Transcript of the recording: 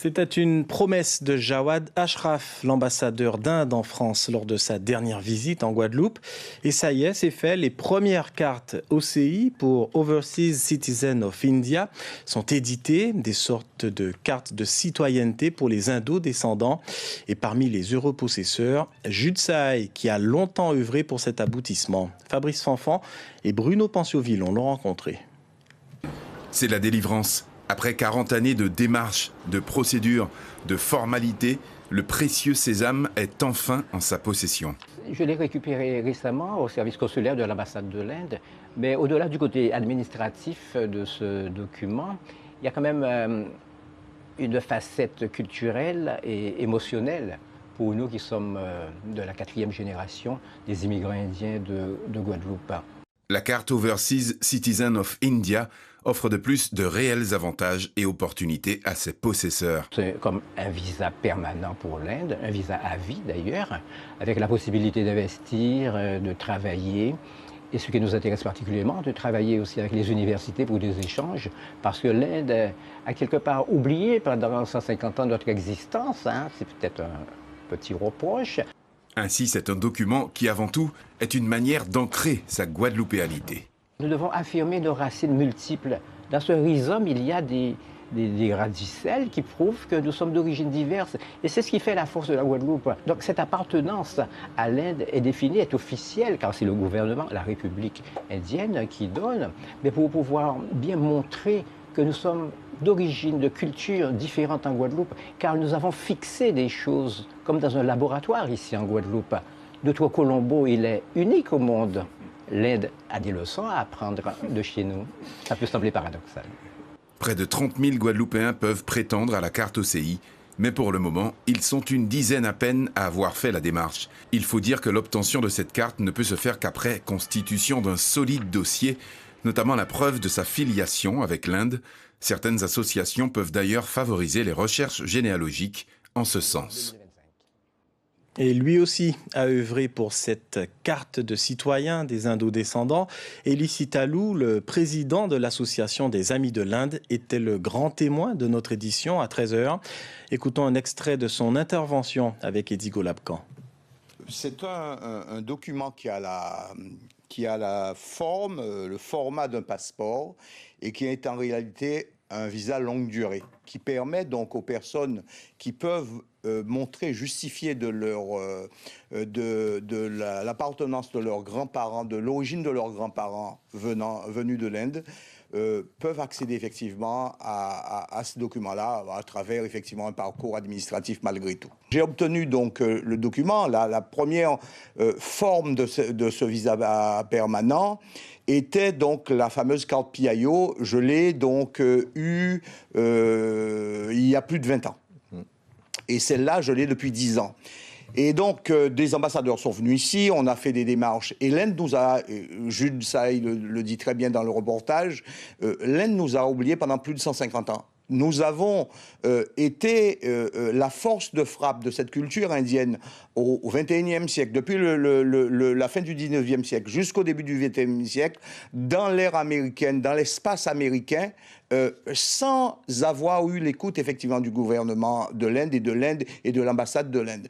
C'était une promesse de Jawad Ashraf, l'ambassadeur d'Inde en France, lors de sa dernière visite en Guadeloupe. Et ça y est, c'est fait. Les premières cartes OCI pour Overseas Citizen of India sont éditées, des sortes de cartes de citoyenneté pour les indo-descendants. Et parmi les heureux possesseurs, Jude Saï, qui a longtemps œuvré pour cet aboutissement. Fabrice Fanfan et Bruno Pensiovillon l'ont rencontré. C'est la délivrance. Après 40 années de démarches, de procédures, de formalités, le précieux sésame est enfin en sa possession. Je l'ai récupéré récemment au service consulaire de l'ambassade de l'Inde. Mais au-delà du côté administratif de ce document, il y a quand même une facette culturelle et émotionnelle pour nous qui sommes de la 4e génération des immigrants indiens de Guadeloupe. La carte Overseas Citizen of India offre de plus de réels avantages et opportunités à ses possesseurs. C'est comme un visa permanent pour l'Inde, un visa à vie d'ailleurs, avec la possibilité d'investir, de travailler. Et ce qui nous intéresse particulièrement, de travailler aussi avec les universités pour des échanges, parce que l'Inde a quelque part oublié pendant 150 ans de notre existence, c'est peut-être un petit reproche. Ainsi, c'est un document qui, avant tout, est une manière d'ancrer sa guadeloupéanité. Nous devons affirmer nos racines multiples. Dans ce rhizome, il y a des radicelles qui prouvent que nous sommes d'origines diverses. Et c'est ce qui fait la force de la Guadeloupe. Donc cette appartenance à l'Inde est définie, est officielle, car c'est le gouvernement, la République indienne qui donne. Mais pour pouvoir bien montrer que nous sommes d'origine, de culture différentes en Guadeloupe, car nous avons fixé des choses, comme dans un laboratoire ici en Guadeloupe. Notre Colombo, il est unique au monde. L'Inde a des leçons à apprendre de chez nous. Ça peut sembler paradoxal. Près de 30 000 Guadeloupéens peuvent prétendre à la carte OCI, mais pour le moment, ils sont une dizaine à peine à avoir fait la démarche. Il faut dire que l'obtention de cette carte ne peut se faire qu'après constitution d'un solide dossier, notamment la preuve de sa filiation avec l'Inde. Certaines associations peuvent d'ailleurs favoriser les recherches généalogiques en ce sens. Et lui aussi a œuvré pour cette carte de citoyen des indo-descendants. Elie Sitalou, le président de l'association des Amis de l'Inde, était le grand témoin de notre édition à 13h. Écoutons un extrait de son intervention avec Eddy Golabkan. C'est un document qui a la forme, le format d'un passeport et qui est en réalité un visa longue durée, qui permet donc aux personnes qui peuvent justifier de l'appartenance de leurs grands-parents, de l'origine de leurs grands-parents venus de l'Inde, peuvent accéder effectivement à ce document-là à travers effectivement un parcours administratif malgré tout. J'ai obtenu donc le document, la première forme de ce visa permanent était donc la fameuse carte PIO. Je l'ai donc eue il y a plus de 20 ans. Et celle-là, je l'ai depuis 10 ans. Et donc, des ambassadeurs sont venus ici, on a fait des démarches. Et l'Inde nous a, Jude Saï le dit très bien dans le reportage, l'Inde nous a oubliés pendant plus de 150 ans. Nous avons été la force de frappe de cette culture indienne au XXIe siècle, depuis la fin du XIXe siècle jusqu'au début du XXe siècle, dans l'ère américaine, dans l'espace américain, sans avoir eu l'écoute effectivement du gouvernement de l'Inde et de l'ambassade de l'Inde.